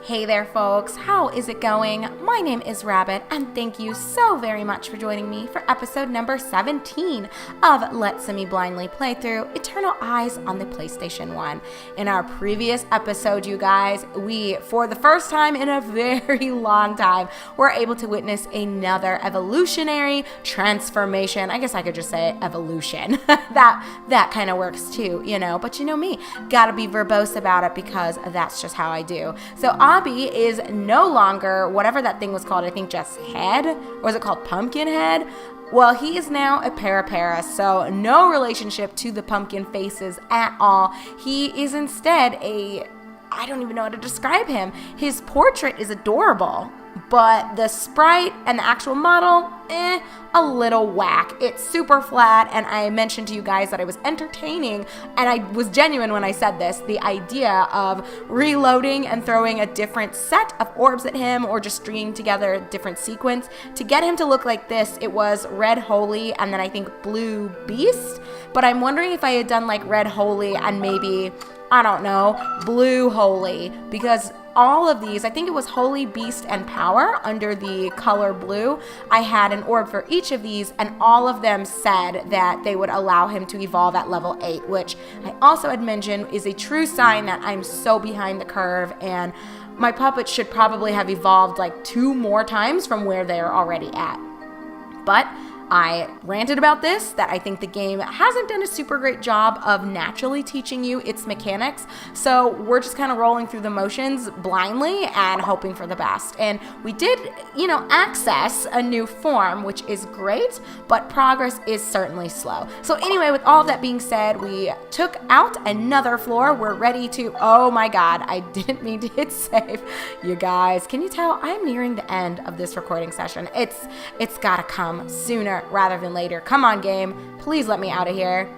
Hey there, folks. How is it going? My name is Rabbit, and thank you so very much for joining me for episode number 17 of Let Simi Blindly Play Through Eternal Eyes on the PlayStation 1. In our previous episode, you guys, we, for the first time in a very long time, were able to witness another evolutionary transformation. I guess I could just say evolution. that kind of works too, but you know me, gotta be verbose about it because that's just how I do. So Abby is no longer whatever that thing was called, I think just head, or was it called pumpkin head? Well, he is now a para, so no relationship to the pumpkin faces at all. He is instead I don't even know how to describe him. His portrait is adorable, but the sprite and the actual model, a little whack. It's super flat, and I mentioned to you guys that I was entertaining, and I was genuine when I said this, the idea of reloading and throwing a different set of orbs at him, or just stringing together a different sequence to get him to look like this. It was Red Holy and then I think Blue Beast, but I'm wondering if I had done like Red Holy and maybe, I don't know, Blue Holy, because all of these, I think it was Holy, Beast, and Power under the color blue. I had an orb for each of these, and all of them said that they would allow him to evolve at level 8, which I also had mentioned is a true sign that I'm so behind the curve, and my puppets should probably have evolved like 2 more times from where they're already at. But I ranted about this, that I think the game hasn't done a super great job of naturally teaching you its mechanics, so we're just kind of rolling through the motions blindly and hoping for the best. And we did, access a new form, which is great, but progress is certainly slow. So anyway, with all of that being said, we took out another floor. We're ready to, oh my god, I didn't mean to hit save. You guys, can you tell I'm nearing the end of this recording session? It's gotta come sooner rather than later. Come on, game. Please let me out of here.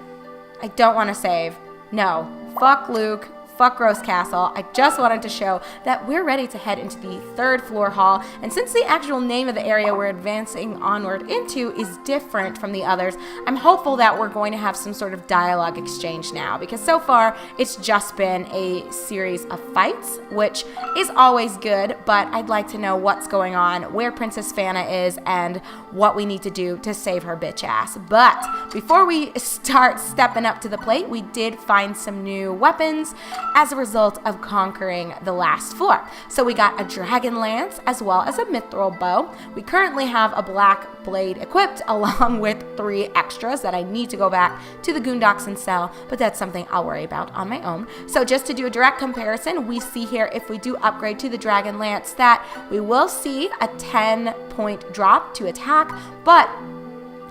I don't want to save. No. Fuck Luke. Fuck Gross Castle. I just wanted to show that we're ready to head into the 3rd floor hall, and since the actual name of the area we're advancing onward into is different from the others, I'm hopeful that we're going to have some sort of dialogue exchange now, because so far it's just been a series of fights, which is always good, but I'd like to know what's going on, where Princess Fana is, and what we need to do to save her bitch ass. But before we start stepping up to the plate, we did find some new weapons as a result of conquering the last floor. So we got a dragon lance as well as a mithril bow. We currently have a black blade equipped along with 3 extras that I need to go back to the Goondocks and sell, but that's something I'll worry about on my own. So just to do a direct comparison, we see here if we do upgrade to the dragon lance that we will see a 10-point drop to attack, but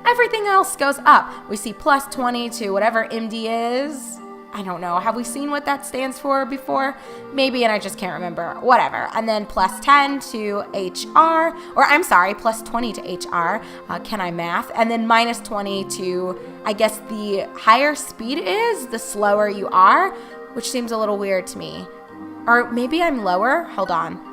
everything else goes up. We see plus 20 to whatever MD is. I don't know. Have we seen what that stands for before? Maybe, and I just can't remember. Whatever. And then plus 10 to HR, or I'm sorry, plus 20 to HR. Can I math? And then minus 20 to, I guess the higher speed is, the slower you are, which seems a little weird to me. Or maybe I'm lower? Hold on.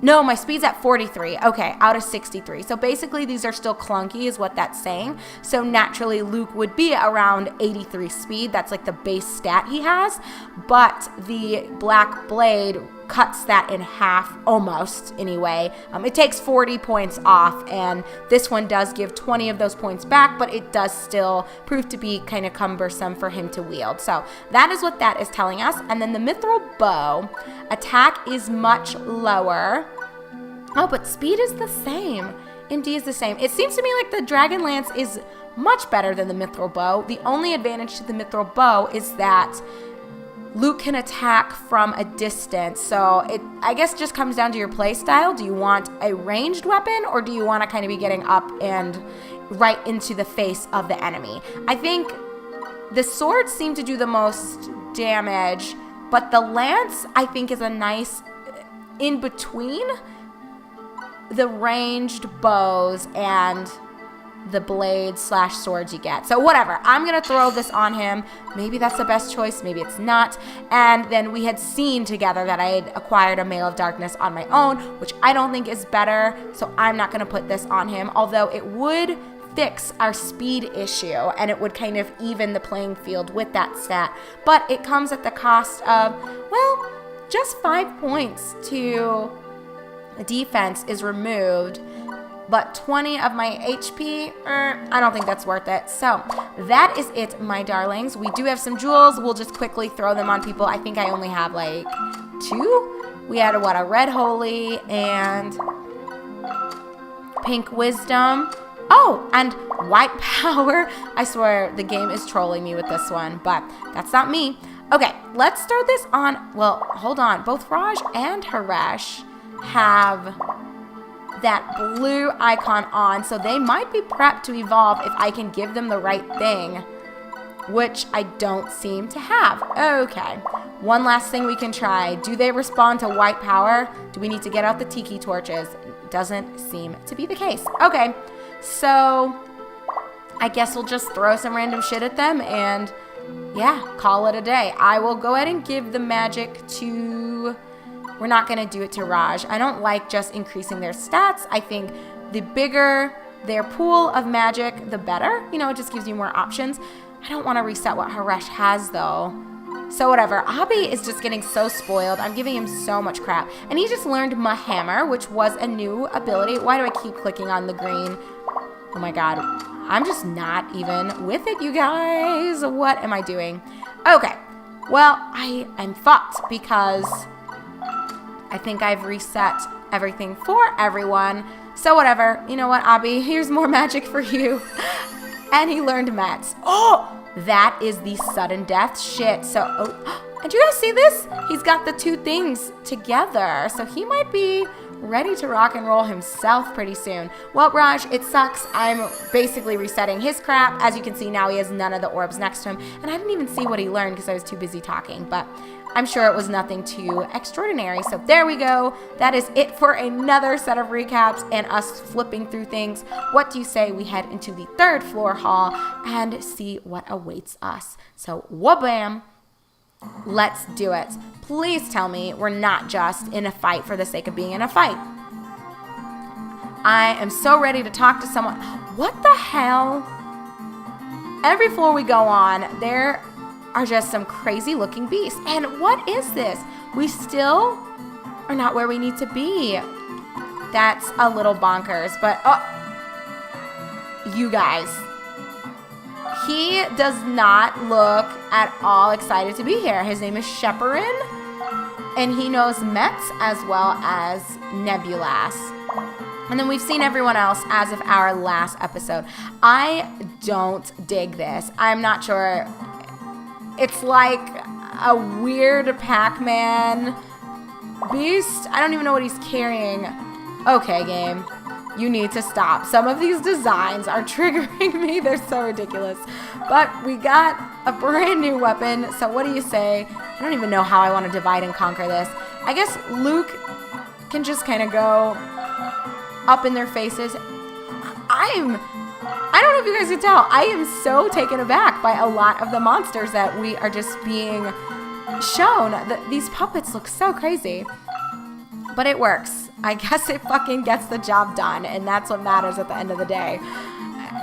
No, my speed's at 43. Okay, out of 63. So basically these are still clunky is what that's saying. So naturally Luke would be around 83 speed. That's like the base stat he has. But the Black Blade cuts that in half, almost anyway. It takes 40 points off, and this one does give 20 of those points back, but it does still prove to be kind of cumbersome for him to wield. So that is what that is telling us. And then the mithril bow, attack is much lower. Oh, but speed is the same. MD is the same. It seems to me like the dragon lance is much better than the mithril bow. The only advantage to the mithril bow is that Luke can attack from a distance, so it, I guess, just comes down to your play style. Do you want a ranged weapon, or do you want to kind of be getting up and right into the face of the enemy? I think the swords seem to do the most damage, but the lance, I think, is a nice in-between the ranged bows and the blades / swords you get. So whatever, I'm gonna throw this on him. Maybe that's the best choice, maybe it's not. And then we had seen together that I had acquired a Mail of Darkness on my own, which I don't think is better, so I'm not gonna put this on him, although it would fix our speed issue and it would kind of even the playing field with that stat. But it comes at the cost of, well, just 5 points to defense is removed, but 20 of my HP, I don't think that's worth it. So that is it, my darlings. We do have some jewels. We'll just quickly throw them on people. I think I only have like 2. We had a red holy and pink wisdom. Oh, and white power. I swear the game is trolling me with this one, but that's not me. Okay, let's throw this on. Well, hold on. Both Raj and Haresh have that blue icon on, so they might be prepped to evolve if I can give them the right thing, which I don't seem to have. Okay, one last thing we can try. Do they respond to white power? Do we need to get out the tiki torches? Doesn't seem to be the case. Okay, so I guess we'll just throw some random shit at them and yeah, call it a day. I will go ahead and give the magic to... We're not going to do it to Raj. I don't like just increasing their stats. I think the bigger their pool of magic, the better. You know, it just gives you more options. I don't want to reset what Haresh has, though. So whatever. Abi is just getting so spoiled. I'm giving him so much crap. And he just learned Hammer, which was a new ability. Why do I keep clicking on the green? Oh my god. I'm just not even with it, you guys. What am I doing? Okay. Well, I am fucked because I think I've reset everything for everyone. So whatever. You know what, Abi? Here's more magic for you. And he learned Mets. Oh! That is the sudden death shit. So, oh, did you guys see this? He's got the 2 things together. So he might be ready to rock and roll himself pretty soon. Well, Raj, it sucks. I'm basically resetting his crap. As you can see now, he has none of the orbs next to him. And I didn't even see what he learned because I was too busy talking. But I'm sure it was nothing too extraordinary. So there we go. That is it for another set of recaps and us flipping through things. What do you say we head into the 3rd floor hall and see what awaits us? So wha-bam. Let's do it. Please tell me we're not just in a fight for the sake of being in a fight. I am so ready to talk to someone. What the hell? Every floor we go on, there are just some crazy looking beasts. And what is this? We still are not where we need to be. That's a little bonkers, but you guys, he does not look at all excited to be here. His name is Sheperin, and he knows Mets as well as Nebulas. And then we've seen everyone else as of our last episode. I don't dig this. I'm not sure. It's like a weird Pac-Man beast. I don't even know what he's carrying. Okay, game. You need to stop. Some of these designs are triggering me. They're so ridiculous. But we got a brand new weapon. So what do you say? I don't even know how I want to divide and conquer this. I guess Luke can just kind of go up in their faces. I don't know if you guys can tell. I am so taken aback by a lot of the monsters that we are just being shown. These puppets look so crazy. But it works. I guess it fucking gets the job done, and that's what matters at the end of the day.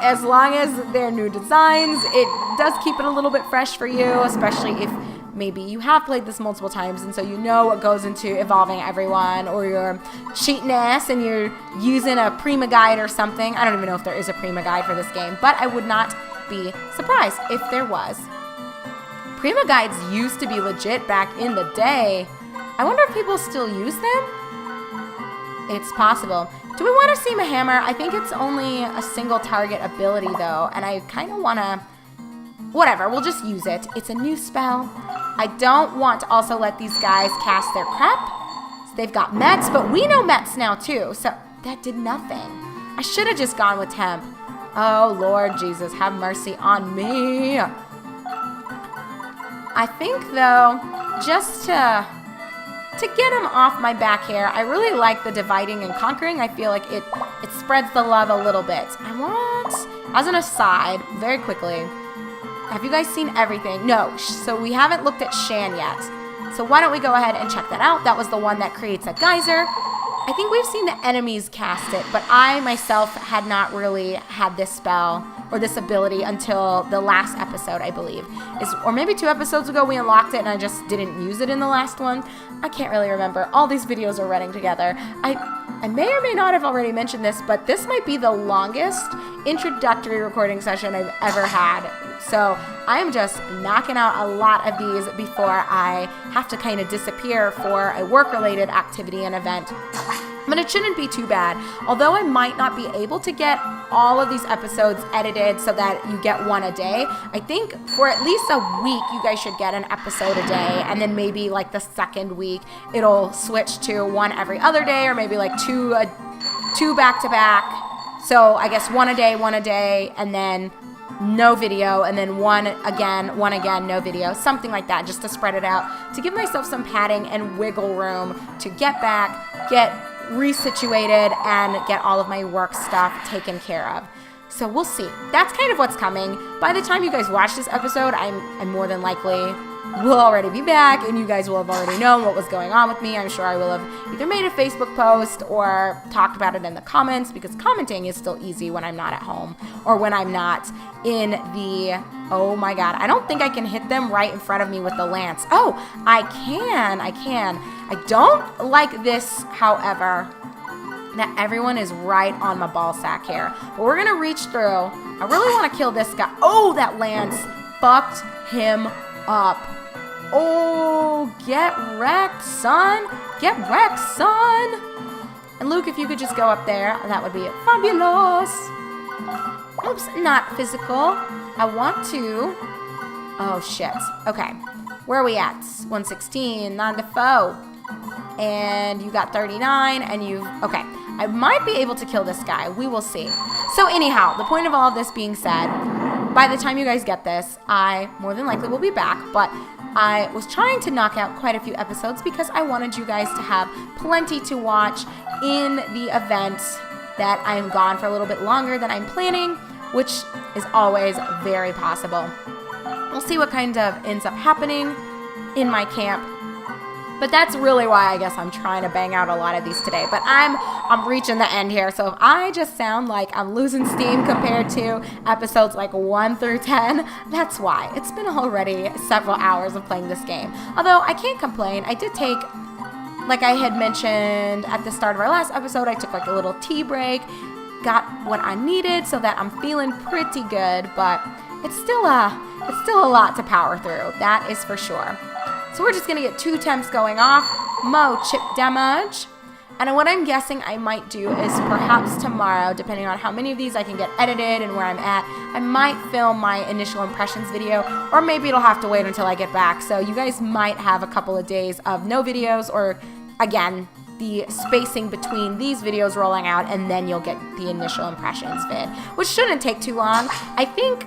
As long as they're new designs, it does keep it a little bit fresh for you, especially if maybe you have played this multiple times and so you know what goes into evolving everyone, or you're cheating ass and you're using a Prima guide or something. I don't even know if there is a Prima guide for this game, but I would not be surprised if there was. Prima guides used to be legit back in the day. I wonder if people still use them? It's possible. Do we want to see Hammer? I think it's only a single target ability though, and I kind of want to... Whatever, we'll just use it. It's a new spell. I don't want to also let these guys cast their crap. So they've got Mets, but we know Mets now too, so that did nothing. I should have just gone with Temp. Oh, Lord Jesus, have mercy on me. I think, though, just to get him off my back here, I really like the dividing and conquering. I feel like it spreads the love a little bit. I want, as an aside, very quickly, have you guys seen everything? No, so we haven't looked at Shan yet. So why don't we go ahead and check that out. That was the one that creates a geyser. I think we've seen the enemies cast it, but I myself had not really had this spell or this ability until the last episode, I believe. Or maybe 2 episodes ago we unlocked it and I just didn't use it in the last one. I can't really remember. All these videos are running together. I may or may not have already mentioned this, but this might be the longest introductory recording session I've ever had. So I'm just knocking out a lot of these before I have to kind of disappear for a work-related activity and event. But it shouldn't be too bad. Although I might not be able to get all of these episodes edited so that you get one a day, I think for at least a week you guys should get an episode a day, and then maybe like the second week it'll switch to one every other day, or maybe like two back to back. So I guess one a day, and then no video, and then one again, no video, something like that, just to spread it out, to give myself some padding and wiggle room to get back, get resituated, and get all of my work stuff taken care of. So we'll see. That's kind of what's coming. By the time you guys watch this episode, I'm more than likely will already be back, and you guys will have already known what was going on with me. I'm sure I will have either made a Facebook post or talked about it in the comments, because commenting is still easy when I'm not at home or when I'm not in the... Oh my god, I don't think I can hit them right in front of me with the lance. Oh, I can. I don't like this, however, that everyone is right on my ball sack here. But we're going to reach through. I really want to kill this guy. Oh, that lance fucked him up. Oh, get wrecked, son. Get wrecked, son. And Luke, if you could just go up there, that would be fabulous. Oops, not physical. I want to... Oh, shit. Okay. Where are we at? 116, 9 to 4. And you got 39, and you've... Okay. I might be able to kill this guy. We will see. So anyhow, the point of all of this being said, by the time you guys get this, I more than likely will be back, but I was trying to knock out quite a few episodes because I wanted you guys to have plenty to watch in the event that I'm gone for a little bit longer than I'm planning, which is always very possible. We'll see what kind of ends up happening in my camp. But that's really why I guess I'm trying to bang out a lot of these today. But I'm reaching the end here. So if I just sound like I'm losing steam compared to episodes like 1 through 10, that's why. It's been already several hours of playing this game. Although I can't complain. I did take, like I had mentioned at the start of our last episode, I took like a little tea break, got what I needed so that I'm feeling pretty good. But it's still a lot to power through. That is for sure. So we're just going to get 2 temps going off. Mo chip damage. And what I'm guessing I might do is perhaps tomorrow, depending on how many of these I can get edited and where I'm at, I might film my initial impressions video, or maybe it'll have to wait until I get back. So you guys might have a couple of days of no videos, or again, the spacing between these videos rolling out, and then you'll get the initial impressions vid, which shouldn't take too long. I think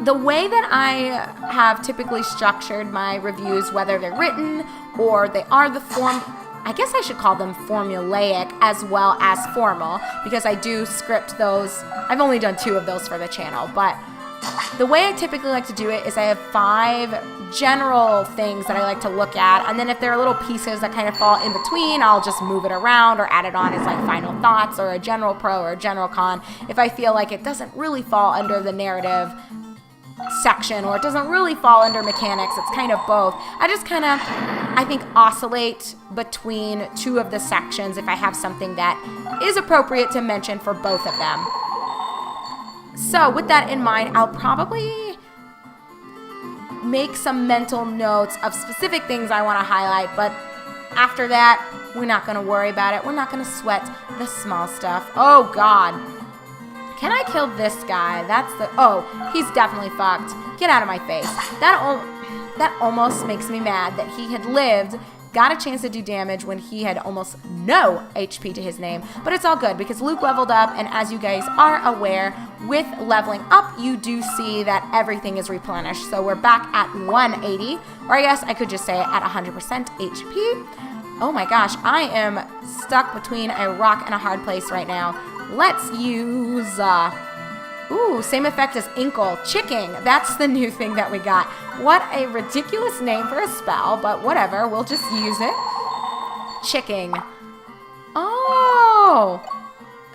the way that I have typically structured my reviews, whether they're written or they are the form, I guess I should call them formulaic as well as formal, because I do script those. I've only done 2 of those for the channel, but the way I typically like to do it is I have 5 general things that I like to look at, and then if there are little pieces that kind of fall in between, I'll just move it around or add it on as like final thoughts or a general pro or a general con if I feel like it doesn't really fall under the narrative section, or it doesn't really fall under mechanics. It's kind of both. I just kind of, I think, oscillate between 2 of the sections if I have something that is appropriate to mention for both of them. So with that in mind, I'll probably make some mental notes of specific things I want to highlight, but after that, we're not going to worry about it. We're not going to sweat the small stuff. Oh God. Can I kill this guy? That's the... Oh, he's definitely fucked. Get out of my face. That almost makes me mad that he had lived, got a chance to do damage when he had almost no HP to his name. But it's all good because Luke leveled up, and as you guys are aware, with leveling up, you do see that everything is replenished. So we're back at 180, or I guess I could just say at 100% HP. Oh my gosh, I am stuck between a rock and a hard place right now. Let's use, same effect as Inkle. Chicking. That's the new thing that we got. What a ridiculous name for a spell, but whatever. We'll just use it. Chicking. Oh,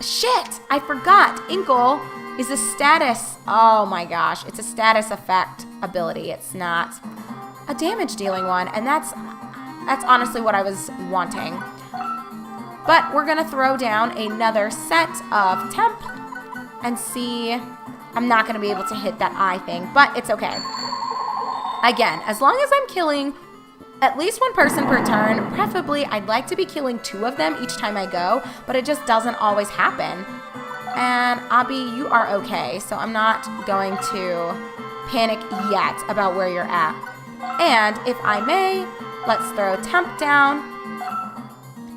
shit, I forgot. Inkle is a status. Oh my gosh, it's a status effect ability. It's not a damage dealing one, and that's honestly what I was wanting. But we're gonna throw down another set of temp and see. I'm not gonna be able to hit that eye thing, but it's okay. Again, as long as I'm killing at least one person per turn, preferably I'd like to be killing 2 of them each time I go, but it just doesn't always happen. And Abby, you are okay, so I'm not going to panic yet about where you're at. And if I may, let's throw temp down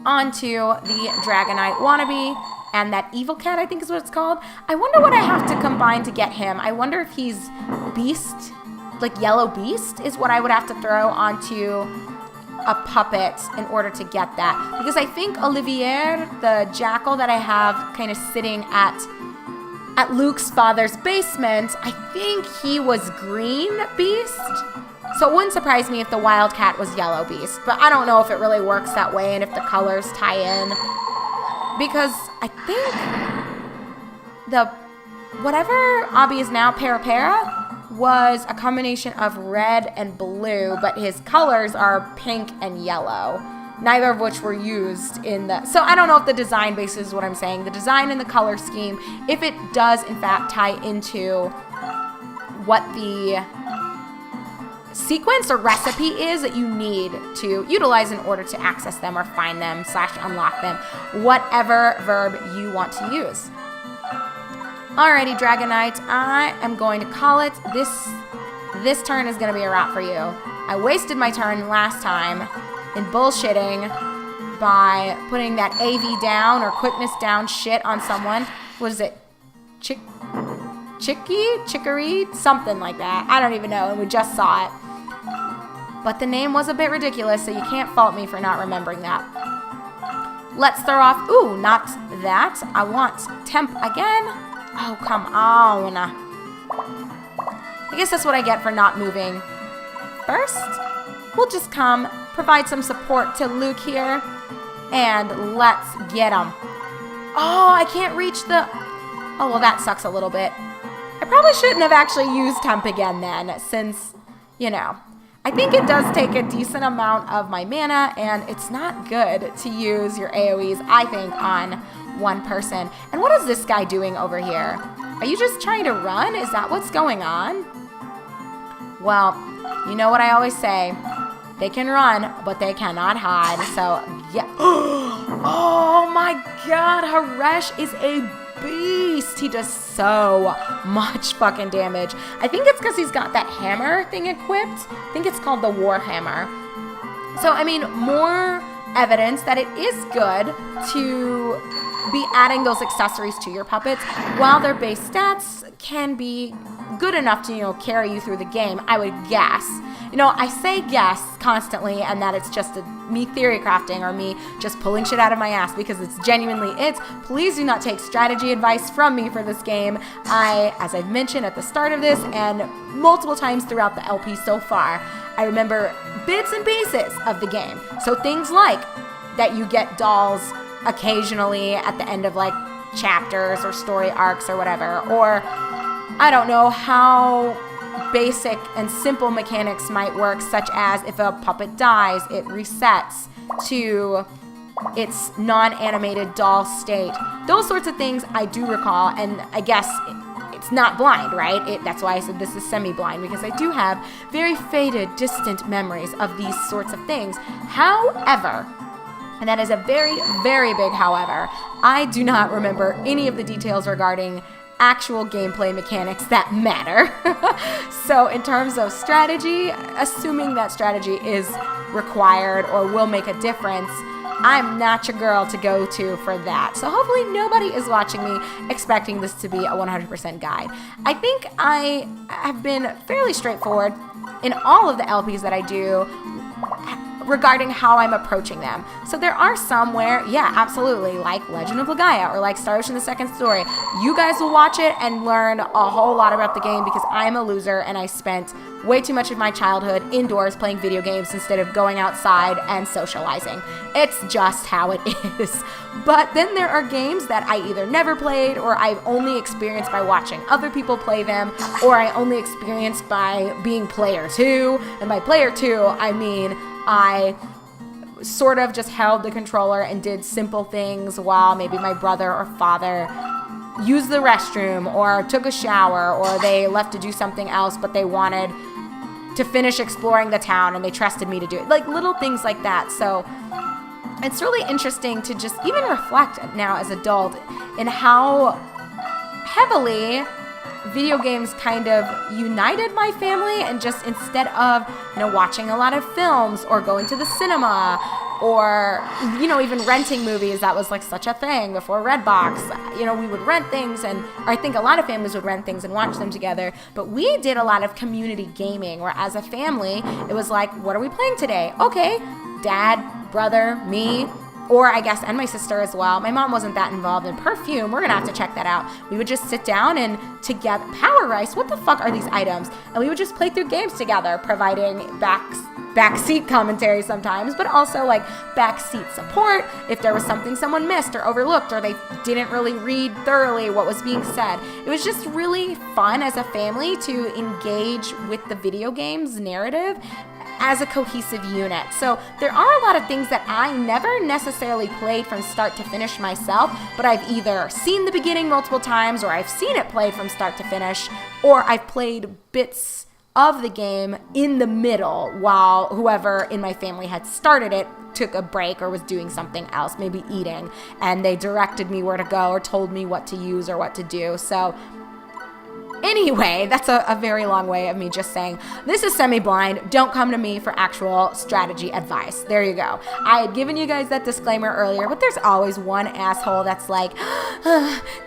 onto the Dragonite wannabe and that evil cat, I think is what it's called. I wonder what I have to combine to get him. I wonder if he's beast, like yellow beast is what I would have to throw onto a puppet in order to get that. Because I think Olivier, the jackal that I have kind of sitting at Luke's father's basement, I think he was green beast. So it wouldn't surprise me if the wildcat was yellow beast. But I don't know if it really works that way and if the colors tie in. Because I think the whatever Abby is now, Para, was a combination of red and blue, but his colors are pink and yellow, neither of which were used in the... So I don't know if the design basis is what I'm saying. The design and the color scheme, if it does in fact tie into what the sequence or recipe is that you need to utilize in order to access them or find them / unlock them, whatever verb you want to use. Alrighty, Dragonite, I am going to call it. This turn is going to be a wrap for you. I wasted my turn last time in bullshitting by putting that AV down or quickness down shit on someone. What is it? Chicory? Something like that. I don't even know, and we just saw it. But the name was a bit ridiculous, so you can't fault me for not remembering that. Let's throw off... Ooh, not that. I want temp again. Oh, come on. I guess that's what I get for not moving. First, we'll just come, provide some support to Luke here, and let's get him. Oh, I can't reach the... Oh, well, that sucks a little bit. I probably shouldn't have actually used temp again then, since, you know, I think it does take a decent amount of my mana, and it's not good to use your AoEs, I think, on one person. And what is this guy doing over here? Are you just trying to run? Is that what's going on? Well, you know what I always say. They can run, but they cannot hide. So, yeah. Oh my god, Haresh is a beast. He does so much fucking damage. I think it's because he's got that hammer thing equipped. I think it's called the War Hammer. So, I mean, more evidence that it is good to be adding those accessories to your puppets while their base stats can be good enough to, you know, carry you through the game, I would guess. You know, I say guess constantly and that it's just me theory crafting or me just pulling shit out of my ass because it's genuinely it. Please do not take strategy advice from me for this game. As I've mentioned at the start of this and multiple times throughout the LP so far, I remember bits and pieces of the game. So things like that you get dolls occasionally at the end of like chapters or story arcs or whatever, or I don't know how basic and simple mechanics might work, such as if a puppet dies, it resets to its non-animated doll state. Those sorts of things I do recall, and I guess it's not blind, right? That's why I said this is semi-blind, because I do have very faded, distant memories of these sorts of things. However, and that is a very, very big however, I do not remember any of the details regarding actual gameplay mechanics that matter. So in terms of strategy, assuming that strategy is required or will make a difference, I'm not your girl to go to for that. So hopefully nobody is watching me expecting this to be a 100% guide. I think I have been fairly straightforward in all of the LPs that I do regarding how I'm approaching them. So there are some where, yeah, absolutely, like Legend of Legaia or like Star Ocean the Second Story. You guys will watch it and learn a whole lot about the game because I'm a loser and I spent way too much of my childhood indoors playing video games instead of going outside and socializing. It's just how it is. But then there are games that I either never played or I've only experienced by watching other people play them, or I only experienced by being player 2. And by player 2, I mean I sort of just held the controller and did simple things while maybe my brother or father used the restroom or took a shower, or they left to do something else but they wanted to finish exploring the town and they trusted me to do it. Like little things like that. So it's really interesting to just even reflect now as an adult in how heavily video games kind of united my family, and just instead of, watching a lot of films or going to the cinema or, even renting movies, that was like such a thing before Redbox. We would rent things, or I think a lot of families would rent things and watch them together, but we did a lot of community gaming where as a family, it was like, what are we playing today? Okay, dad, brother, me, or I guess, and my sister as well. My mom wasn't that involved in perfume. We're gonna have to check that out. We would just sit down and together, Power Rice, what the fuck are these items? And we would just play through games together, providing backseat commentary sometimes, but also like backseat support if there was something someone missed or overlooked, or they didn't really read thoroughly what was being said. It was just really fun as a family to engage with the video games narrative as a cohesive unit. So there are a lot of things that I never necessarily played from start to finish myself, but I've either seen the beginning multiple times, or I've seen it played from start to finish, or I've played bits of the game in the middle while whoever in my family had started it took a break or was doing something else, maybe eating, and they directed me where to go or told me what to use or what to do. So anyway, that's a very long way of me just saying, this is semi-blind. Don't come to me for actual strategy advice. There you go. I had given you guys that disclaimer earlier, but there's always one asshole that's like,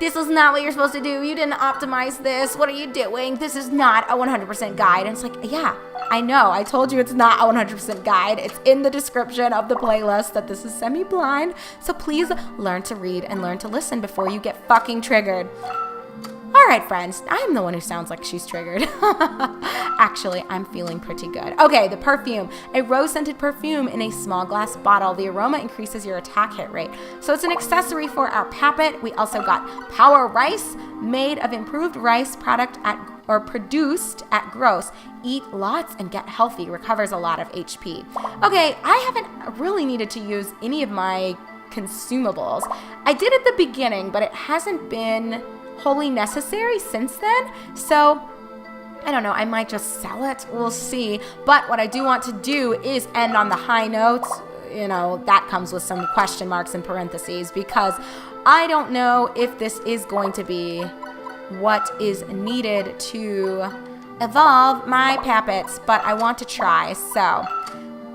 this is not what you're supposed to do. You didn't optimize this. What are you doing? This is not a 100% guide. And it's like, yeah, I know. I told you it's not a 100% guide. It's in the description of the playlist that this is semi-blind. So please learn to read and learn to listen before you get fucking triggered. All right, friends, I'm the one who sounds like she's triggered. Actually, I'm feeling pretty good. Okay, the perfume. A rose-scented perfume in a small glass bottle. The aroma increases your attack hit rate. So it's an accessory for our Pappet. We also got Power Rice, made of improved rice produced at Gross. Eat lots and get healthy. Recovers a lot of HP. Okay, I haven't really needed to use any of my consumables. I did at the beginning, but it hasn't been wholly necessary since then. So I don't know, I might just sell it. We'll see. But what I do want to do is end on the high notes. That comes with some question marks and parentheses, because I don't know if this is going to be what is needed to evolve my Pappets, but I want to try. So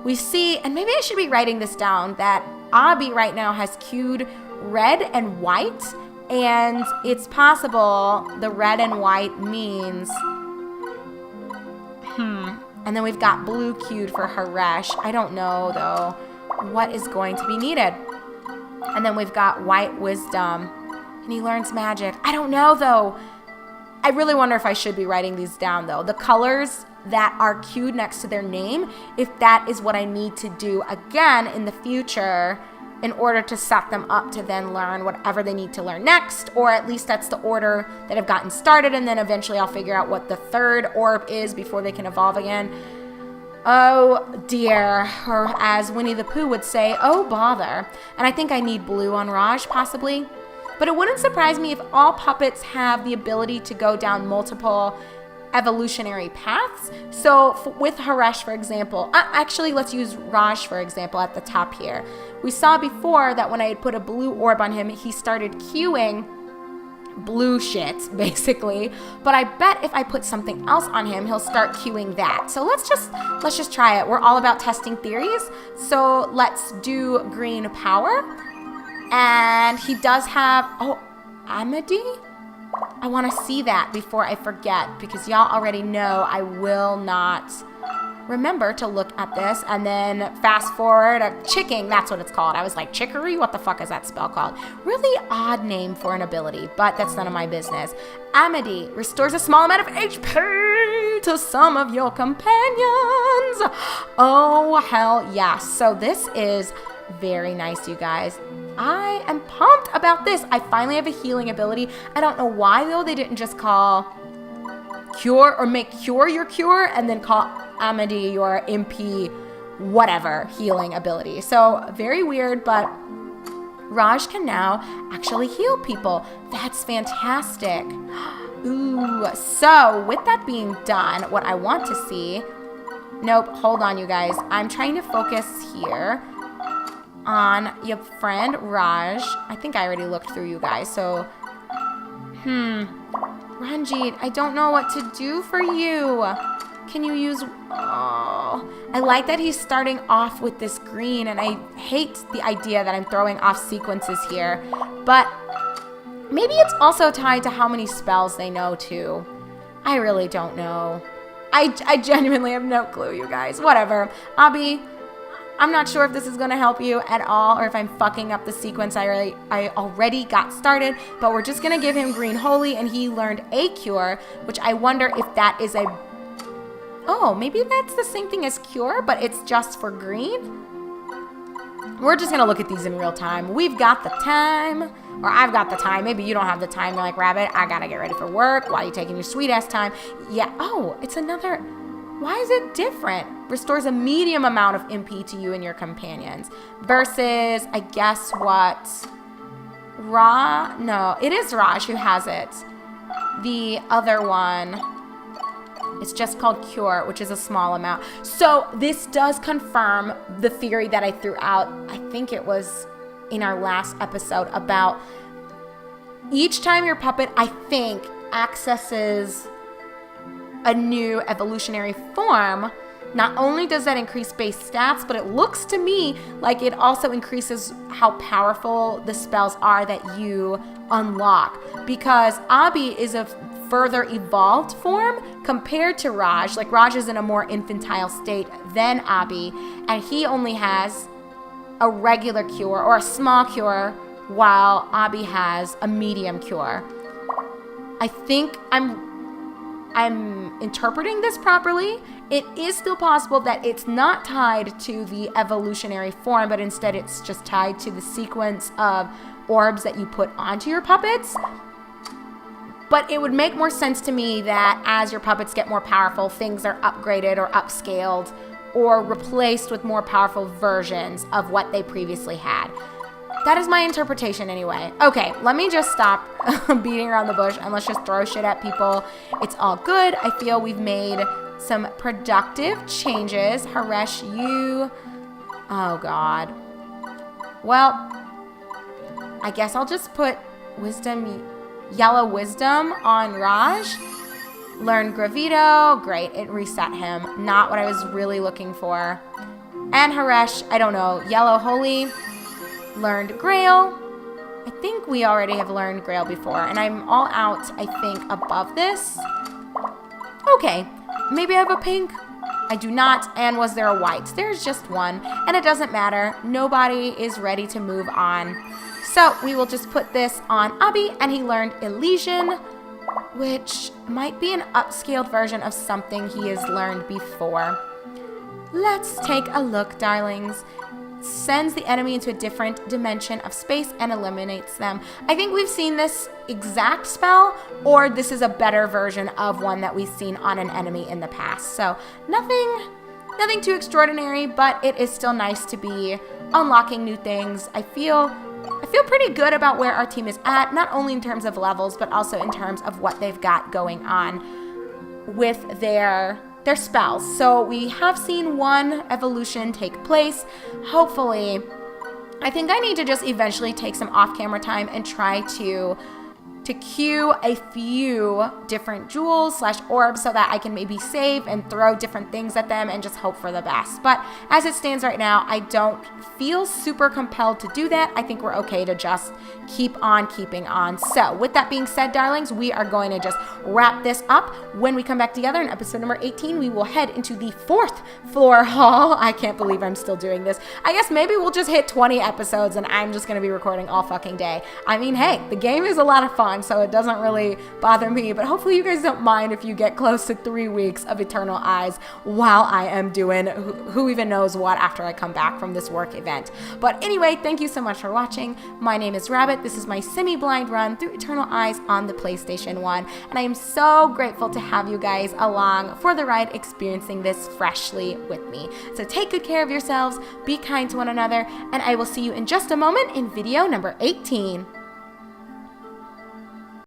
we see, and maybe I should be writing this down, that Abby right now has cued red and white. And it's possible the red and white means, and then we've got blue cued for Haresh. I don't know, though, what is going to be needed. And then we've got white wisdom, and he learns magic. I don't know, though. I really wonder if I should be writing these down, though. The colors that are cued next to their name, if that is what I need to do again in the future in order to set them up to then learn whatever they need to learn next, or at least that's the order that I've gotten started, and then eventually I'll figure out what the third orb is before they can evolve again. Oh dear, or as Winnie the Pooh would say, oh bother. And I think I need blue on Raj, possibly. But it wouldn't surprise me if all puppets have the ability to go down multiple evolutionary paths. So with Haresh, for example, actually let's use Raj for example at the top here. We saw before that when I had put a blue orb on him, he started queuing blue shit, basically. But I bet if I put something else on him, he'll start queuing that. So let's just try it. We're all about testing theories. So let's do green power. And he does have, Amity? I want to see that before I forget, because y'all already know I will not remember to look at this and then fast forward chicking, that's what it's called. I was like, chicory? What the fuck is that spell called? Really odd name for an ability, but that's none of my business. Amity restores a small amount of HP to some of your companions. Oh, hell yes. So this is very nice, you guys. I am pumped about this. I finally have a healing ability. I don't know why, though, they didn't just call Cure or make Cure your Cure and then call Amity your MP whatever healing ability. So very weird, but Raj can now actually heal people. That's fantastic. Ooh, so with that being done, what I want to see... Nope, hold on, you guys. I'm trying to focus here on your friend Raj. I think I already looked through you guys, so... Ranjit, I don't know what to do for you. Can you use... Oh, I like that he's starting off with this green, and I hate the idea that I'm throwing off sequences here. But maybe it's also tied to how many spells they know, too. I really don't know. I genuinely have no clue, you guys. Whatever. Abby, I'm not sure if this is going to help you at all or if I'm fucking up the sequence I already got started, but we're just going to give him Green Holy, and he learned a Cure, which I wonder if that is a... Oh, maybe that's the same thing as Cure, but it's just for green? We're just going to look at these in real time. We've got the time, or I've got the time. Maybe you don't have the time. You're like, Rabbit, I got to get ready for work. Why are you taking your sweet-ass time? Yeah, oh, it's another... Why is it different? Restores a medium amount of MP to you and your companions. Versus, I guess what? No, it is Raj who has it. The other one, it's just called Cure, which is a small amount. So this does confirm the theory that I threw out, I think it was in our last episode, about each time your puppet, I think, accesses a new evolutionary form, not only does that increase base stats, but it looks to me like it also increases how powerful the spells are that you unlock. Because Abby is a further evolved form compared to Raj. Like, Raj is in a more infantile state than Abby, and he only has a regular cure or a small cure, while Abby has a medium cure. I think I'm interpreting this properly. It is still possible that it's not tied to the evolutionary form, but instead it's just tied to the sequence of orbs that you put onto your puppets. But it would make more sense to me that as your puppets get more powerful, things are upgraded or upscaled or replaced with more powerful versions of what they previously had. That is my interpretation anyway. Okay, let me just stop beating around the bush and let's just throw shit at people. It's all good. I feel we've made some productive changes. Haresh, you... Oh, God. Well, I guess I'll just put Yellow Wisdom on Raj. Learn Gravito. Great, it reset him. Not what I was really looking for. And Haresh, I don't know. Yellow Holy. Learned Grail. I think we already have learned Grail before, and I'm all out, I think, above this. Okay, maybe I have a pink. I do not. And was there a white? There's just one, and it doesn't matter. Nobody is ready to move on. So we will just put this on Abby, and he learned Elysian, which might be an upscaled version of something he has learned before. Let's take a look, darlings. Sends the enemy into a different dimension of space and eliminates them. I think we've seen this exact spell, or this is a better version of one that we've seen on an enemy in the past. So nothing too extraordinary, but it is still nice to be unlocking new things. I feel pretty good about where our team is at, not only in terms of levels, but also in terms of what they've got going on with their spells. So we have seen one evolution take place. Hopefully, I think I need to just eventually take some off-camera time and try to queue a few different jewels / orbs so that I can maybe save and throw different things at them and just hope for the best. But as it stands right now, I don't feel super compelled to do that, I think we're okay to just keep on keeping on. So with that being said, darlings, we are going to just wrap this up. When we come back together in episode number 18, we will head into the 4th floor hall. I can't believe I'm still doing this. I guess maybe we'll just hit 20 episodes and I'm just going to be recording all fucking day. I mean, hey, the game is a lot of fun, so it doesn't really bother me, but hopefully you guys don't mind if you get close to 3 weeks of Eternal Eyes while I am doing who even knows what after I come back from this work event. But anyway, thank you so much for watching. My name is Rabbit. This is my semi-blind run through Eternal Eyes on the PlayStation 1, and I am so grateful to have you guys along for the ride, experiencing this freshly with me. So take good care of yourselves, be kind to one another, and I will see you in just a moment in video number 18.